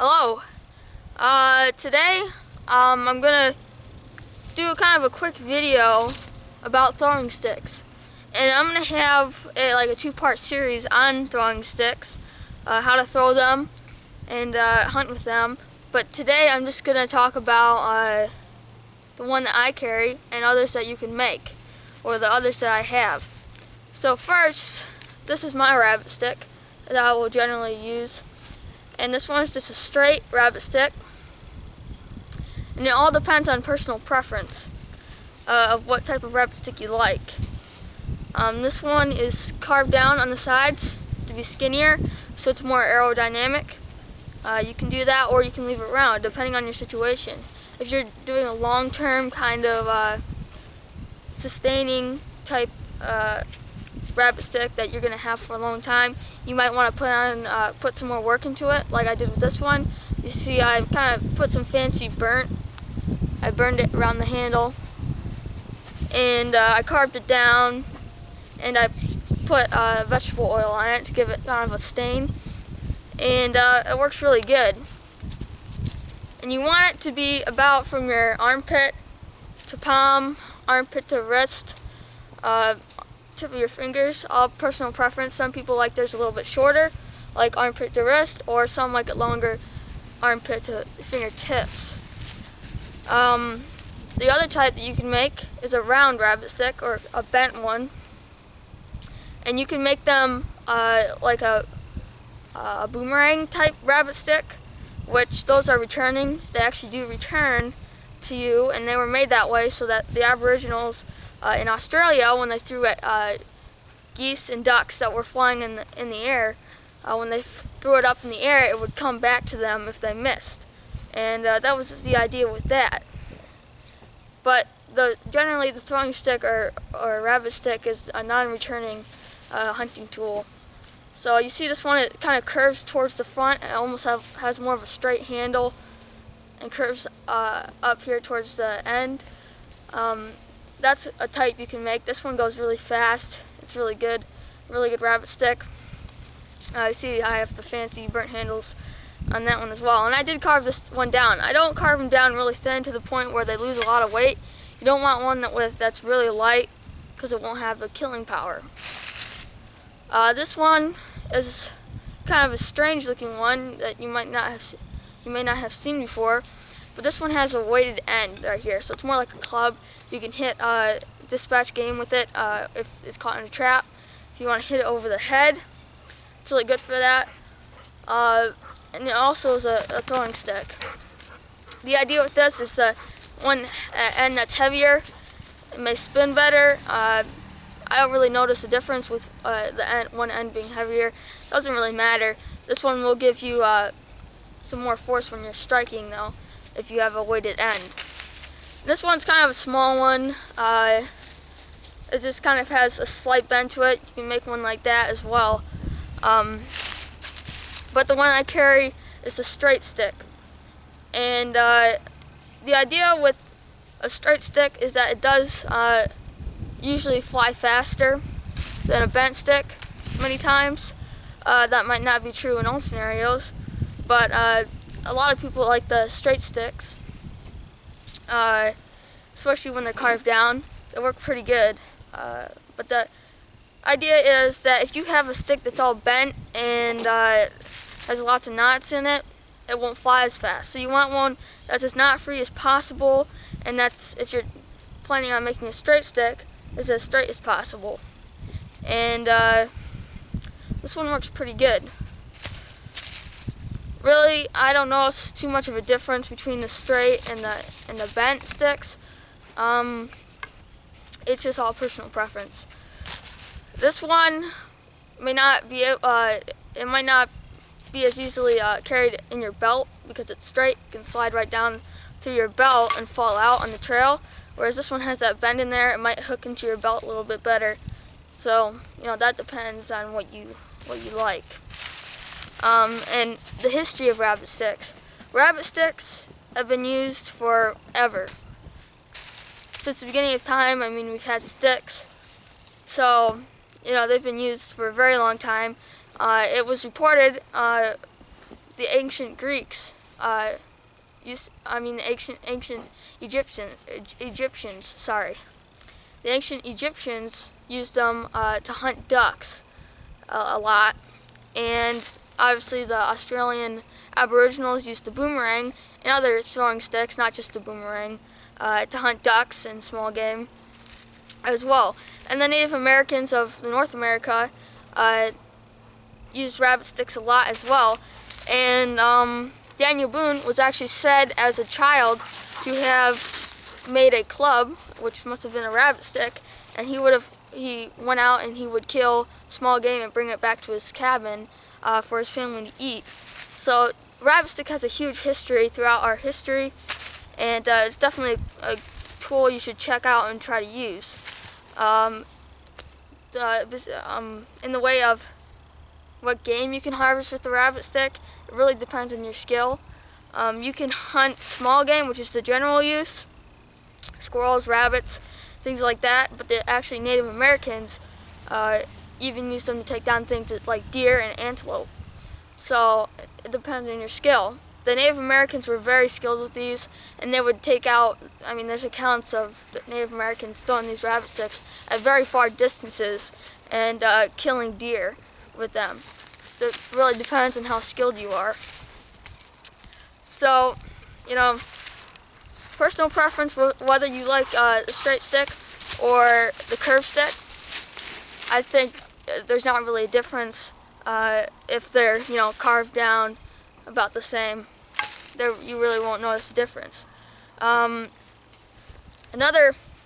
Hello. Today, I'm gonna do kind of a quick video about throwing sticks, and I'm gonna have a two-part series on throwing sticks, how to throw them, and hunt with them. But today, I'm just gonna talk about the one that I carry and others that you can make, or the others that I have. So first, this is my rabbit stick that I will generally use. And this one is just a straight rabbit stick, and it all depends on personal preference of what type of rabbit stick you like. This one is carved down on the sides to be skinnier, so it's more aerodynamic. You can do that, or you can leave it round depending on your situation. If you're doing a long-term kind of sustaining type rabbit stick that you're going to have for a long time, you might want to put some more work into it, like I did with this one. You see, I kind of put some fancy I burned it around the handle, and I carved it down, and I put vegetable oil on it to give it kind of a stain, and it works really good. And you want it to be about from your armpit to palm, armpit to wrist, tip of your fingers, all personal preference. Some people like theirs a little bit shorter, like armpit to wrist, or some like it longer, armpit to fingertips. The other type that you can make is a round rabbit stick, or a bent one, and you can make them like a boomerang type rabbit stick, which those are returning. They actually do return to you, and they were made that way so that the Aboriginals in Australia, when they threw at geese and ducks that were flying in the air, when they threw it up in the air, it would come back to them if they missed. And that was the idea with that. But generally the throwing stick or rabbit stick is a non-returning hunting tool. So you see this one, it kind of curves towards the front. It almost has more of a straight handle and curves up here towards the end. That's a type you can make. This one goes really fast. It's really good rabbit stick. You see I have the fancy burnt handles on that one as well. And I did carve this one down. I don't carve them down really thin to the point where they lose a lot of weight. You don't want one that's really light, because it won't have a killing power. This one is kind of a strange looking one that you may not have seen before. But this one has a weighted end right here, so it's more like a club. You can hit dispatch game with it if it's caught in a trap. If you want to hit it over the head, it's really good for that. And it also is a throwing stick. The idea with this is the one end that's heavier. It may spin better. I don't really notice a difference with one end being heavier. It doesn't really matter. This one will give you some more force when you're striking, though, if you have a weighted end. This one's kind of a small one. It just kind of has a slight bend to it. You can make one like that as well. But the one I carry is a straight stick. And the idea with a straight stick is that it does usually fly faster than a bent stick many times. That might not be true in all scenarios, but a lot of people like the straight sticks, especially when they're carved down. They work pretty good. But the idea is that if you have a stick that's all bent and has lots of knots in it, it won't fly as fast. So you want one that's as knot-free as possible, and that's, if you're planning on making a straight stick, is as straight as possible. And this one works pretty good. Really, I don't notice too much of a difference between the straight and the bent sticks. It's just all personal preference. This one may not be it might not be as easily carried in your belt because it's straight. You can slide right down through your belt and fall out on the trail. Whereas this one has that bend in there, it might hook into your belt a little bit better. So that depends on what you like. And the history of rabbit sticks. Rabbit sticks have been used forever. Since the beginning of time, we've had sticks. So, they've been used for a very long time. It was reported the ancient Greeks ancient Egyptians, sorry. The ancient Egyptians used them to hunt ducks a lot, and obviously the Australian Aboriginals used the boomerang and other throwing sticks, not just the boomerang, to hunt ducks and small game as well. And the Native Americans of North America used rabbit sticks a lot as well. And Daniel Boone was actually said as a child to have made a club, which must have been a rabbit stick, and he went out and he would kill small game and bring it back to his cabin for his family to eat. So rabbit stick has a huge history throughout our history, and it's definitely a tool you should check out and try to use. In the way of what game you can harvest with the rabbit stick, it really depends on your skill. You can hunt small game, which is the general use, squirrels, rabbits, things like that, but actually Native Americans even used them to take down things like deer and antelope. So it depends on your skill. The Native Americans were very skilled with these, and they would take out, there's accounts of the Native Americans throwing these rabbit sticks at very far distances and killing deer with them. It really depends on how skilled you are. So, personal preference, whether you like the straight stick or the curved stick, I think there's not really a difference if they're, carved down about the same. You really won't notice the difference. Another,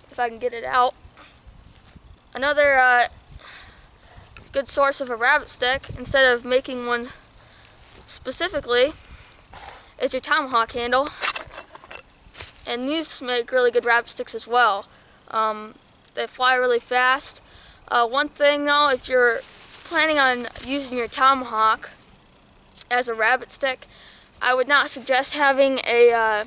if I can get it out, another good source of a rabbit stick, instead of making one specifically, is your tomahawk handle. And these make really good rabbit sticks as well. They fly really fast. One thing though, if you're planning on using your tomahawk as a rabbit stick, I would not suggest having a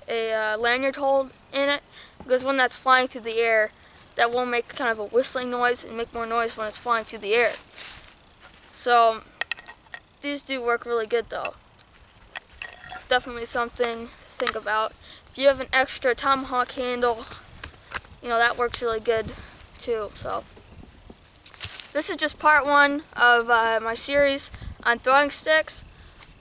lanyard hold in it, because when that's flying through the air, that will make kind of a whistling noise and make more noise when it's flying through the air. So these do work really good though. Definitely something to think about. If you have an extra tomahawk handle, that works really good too. So this is just part one of my series on throwing sticks.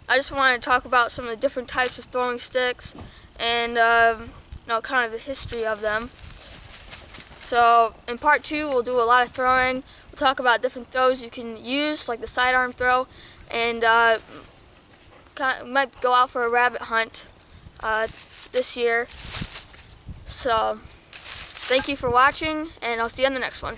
I just wanted to talk about some of the different types of throwing sticks and kind of the history of them. So in part two, we'll do a lot of throwing. We'll talk about different throws you can use, like the sidearm throw, and might go out for a rabbit hunt this year. So thank you for watching, and I'll see you on the next one.